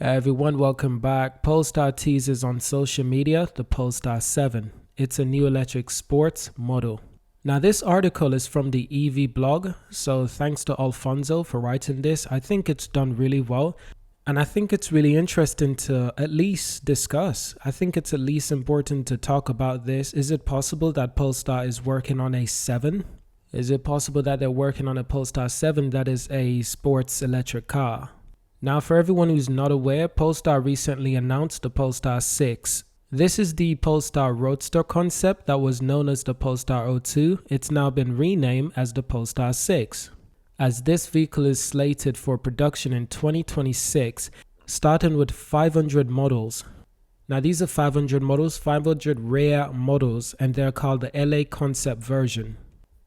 Everyone, welcome back. Polestar teases on social media the Polestar 7. It's a new electric sports model. Now, this article is from the EV blog, so thanks to Alfonso for writing this. I think it's done really well, and I think it's really interesting to at least discuss. I think it's at least important to talk about this. Is it possible that Polestar is working on a 7? Is it possible that they're working on a Polestar 7 that is a sports electric car? Now, for everyone who's not aware, Polestar recently announced the Polestar 6. This is the Polestar Roadster concept that was known as the Polestar 02. It's now been renamed as the Polestar 6. As this vehicle is slated for production in 2026, starting with 500 models. Now, these are 500 models, 500 rare models, and they're called the LA Concept version.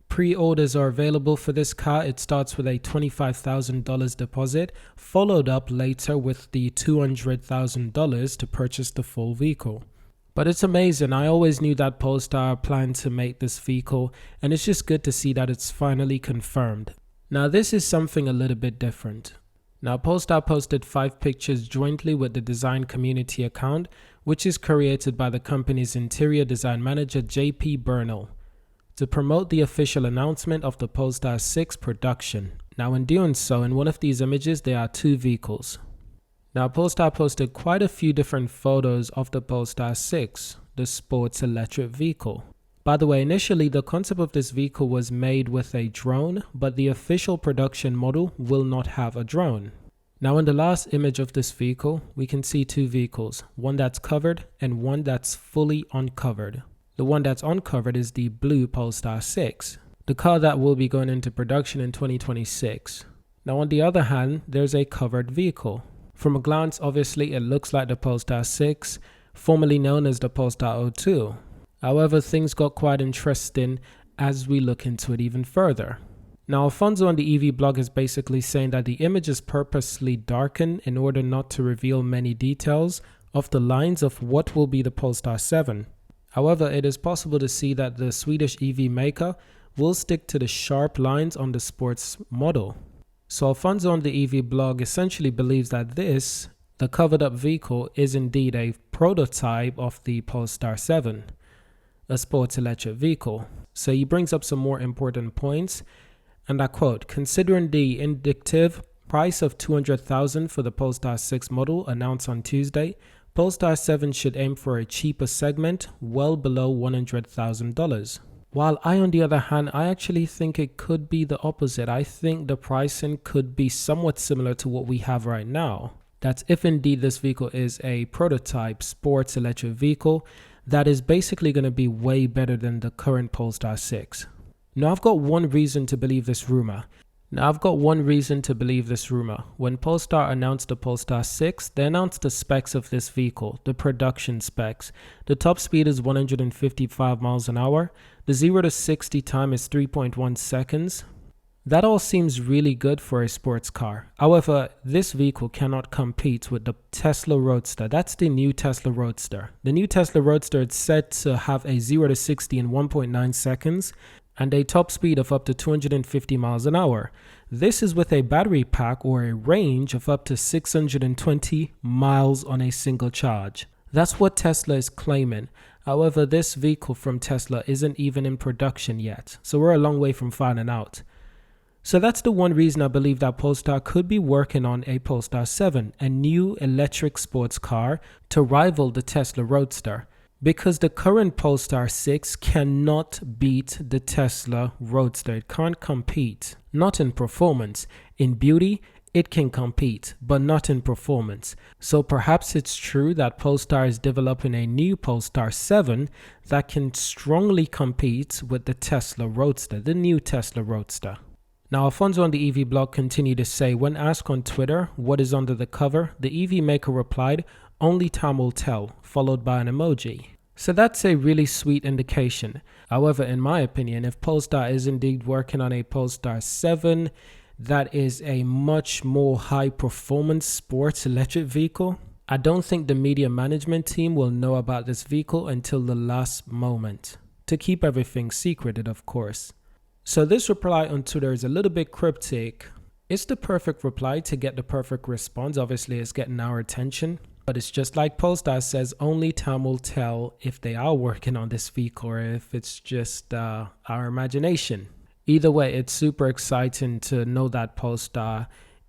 Pre-orders are available for this car. It starts with a $25,000 deposit, followed up later with the $200,000 to purchase the full vehicle. But it's amazing. I always knew that Polestar planned to make this vehicle, and it's just good to see that it's finally confirmed. Now, this is something a little bit different. Now, Polestar posted 5 pictures jointly with the design community account, which is created by the company's interior design manager, JP Bernal, to promote the official announcement of the Polestar 6 production. Now, in doing so, in one of these images, there are 2 vehicles. Now, Polestar posted quite a few different photos of the Polestar 6, the sports electric vehicle. By the way, initially, the concept of this vehicle was made with a drone, but the official production model will not have a drone. Now, in the last image of this vehicle, we can see 2 vehicles, one that's covered and one that's fully uncovered. The one that's uncovered is the blue Polestar 6, the car that will be going into production in 2026. Now, on the other hand, there's a covered vehicle. From a glance, obviously, it looks like the Polestar 6, formerly known as the Polestar 02. However, things got quite interesting as we look into it even further. Now, Alfonso on the EV blog is basically saying that the image is purposely darkened in order not to reveal many details of the lines of what will be the Polestar 7. However, it is possible to see that the Swedish EV maker will stick to the sharp lines on the sports model. So Alfonso on the EV blog essentially believes that this, the covered up vehicle, is indeed a prototype of the Polestar 7, a sports electric vehicle. So he brings up some more important points, and I quote, "Considering the indicative price of $200,000 for the Polestar 6 model announced on Tuesday, Polestar 7 should aim for a cheaper segment, well below $100,000. While on the other hand, I actually think it could be the opposite. I think the pricing could be somewhat similar to what we have right now. That's if indeed this vehicle is a prototype sports electric vehicle that is basically going to be way better than the current Polestar 6. Now, I've got one reason to believe this rumor. When Polestar announced the Polestar 6, they announced the specs of this vehicle, the production specs. The top speed is 155 miles an hour. The 0 to 60 time is 3.1 seconds. That all seems really good for a sports car. However, this vehicle cannot compete with the Tesla Roadster. That's the new Tesla Roadster. The new Tesla Roadster is said to have a 0 to 60 in 1.9 seconds. And a top speed of up to 250 miles an hour. This is with a battery pack or a range of up to 620 miles on a single charge. That's what Tesla is claiming. However, this vehicle from Tesla isn't even in production yet, so we're a long way from finding out. So that's the one reason I believe that Polestar could be working on a Polestar 7, a new electric sports car to rival the Tesla Roadster. Because the current Polestar 6 cannot beat the Tesla Roadster. It can't compete. Not in performance. In beauty, it can compete, but not in performance. So perhaps it's true that Polestar is developing a new Polestar 7 that can strongly compete with the Tesla Roadster, the new Tesla Roadster. Now, Alfonso on the EV blog continued to say, when asked on Twitter what is under the cover, the EV maker replied, "Only time will tell," followed by an emoji. So that's a really sweet indication. However, in my opinion, if Polestar is indeed working on a Polestar 7 that is a much more high performance sports electric vehicle, I don't think the media management team will know about this vehicle until the last moment, to keep everything secreted, of course. So this reply on Twitter is a little bit cryptic. It's the perfect reply to get the perfect response. Obviously, it's getting our attention. But it's just like Polestar says, only time will tell if they are working on this vehicle or if it's just our imagination. Either way, it's super exciting to know that Polestar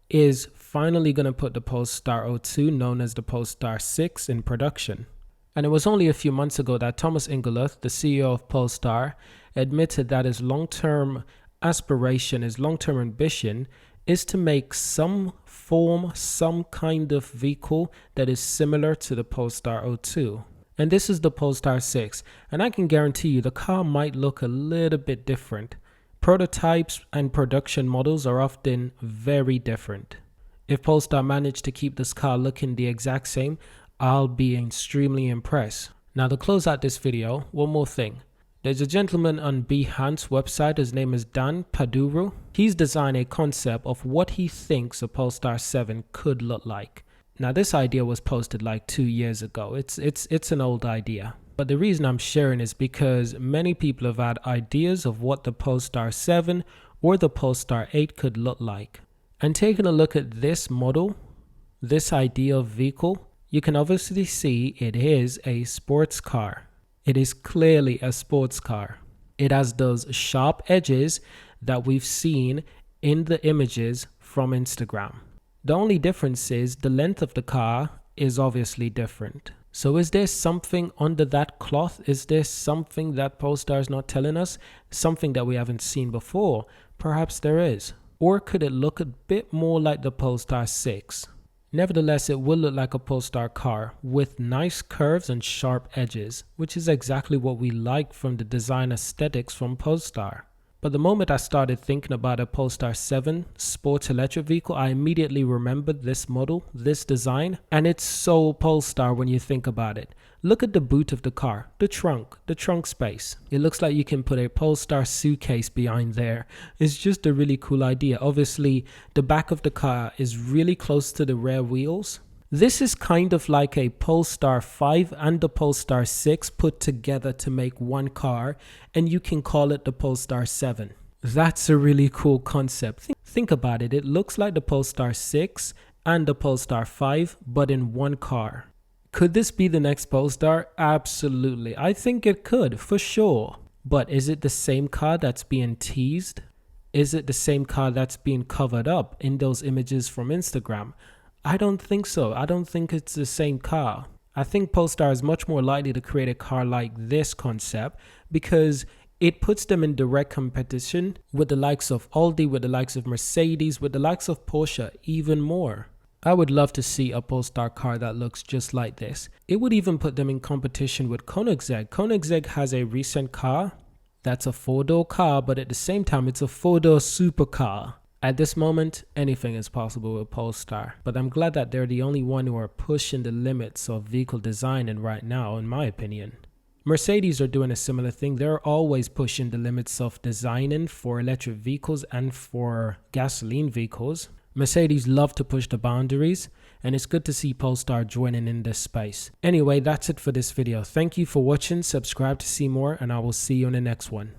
is finally going to put the Polestar 02, known as the Polestar 6, in production. And it was only a few months ago that Thomas Ingeluth, the CEO of Polestar, admitted that his long-term aspiration, his long-term ambition is to make some kind of vehicle that is similar to the Polestar 02. And this is the Polestar 6. And I can guarantee you the car might look a little bit different. Prototypes and production models are often very different. If Polestar managed to keep this car looking the exact same, I'll be extremely impressed. Now, to close out this video, one more thing. There's a gentleman on Behance website, his name is Dan Paduraru. He's designed a concept of what he thinks a Polestar 7 could look like. Now, this idea was posted like 2 years ago. It's an old idea. But the reason I'm sharing is because many people have had ideas of what the Polestar 7 or the Polestar 8 could look like. And taking a look at this model, this ideal vehicle, you can obviously see it is a sports car. It is clearly a sports car. It has those sharp edges that we've seen in the images from Instagram. The only difference is the length of the car is obviously different. So is there something under that cloth? Is there something that Polestar is not telling us? Something that we haven't seen before? Perhaps there is. Or could it look a bit more like the Polestar 6? Nevertheless, it will look like a Polestar car with nice curves and sharp edges, which is exactly what we like from the design aesthetics from Polestar. But the moment I started thinking about a Polestar 7 sports electric vehicle, I immediately remembered this model, this design, and it's so Polestar when you think about it. Look at the boot of the car, the trunk space. It looks like you can put a Polestar suitcase behind there. It's just a really cool idea. Obviously, the back of the car is really close to the rear wheels. This is kind of like a Polestar 5 and the Polestar 6 put together to make one car, and you can call it the Polestar 7. That's a really cool concept. Think about it. It looks like the Polestar 6 and the Polestar 5, but in one car. Could this be the next Polestar? Absolutely. I think it could, for sure. But is it the same car that's being teased? Is it the same car that's being covered up in those images from Instagram? I don't think so. I don't think it's the same car. I think Polestar is much more likely to create a car like this concept because it puts them in direct competition with the likes of Audi, with the likes of Mercedes, with the likes of Porsche, even more. I would love to see a Polestar car that looks just like this. It would even put them in competition with Koenigsegg. Koenigsegg has a recent car that's a four-door car, but at the same time, it's a four-door supercar. At this moment, anything is possible with Polestar, but I'm glad that they're the only one who are pushing the limits of vehicle designing right now, in my opinion. Mercedes are doing a similar thing. They're always pushing the limits of designing for electric vehicles and for gasoline vehicles. Mercedes love to push the boundaries, and it's good to see Polestar joining in this space. Anyway, that's it for this video. Thank you for watching. Subscribe to see more, and I will see you in the next one.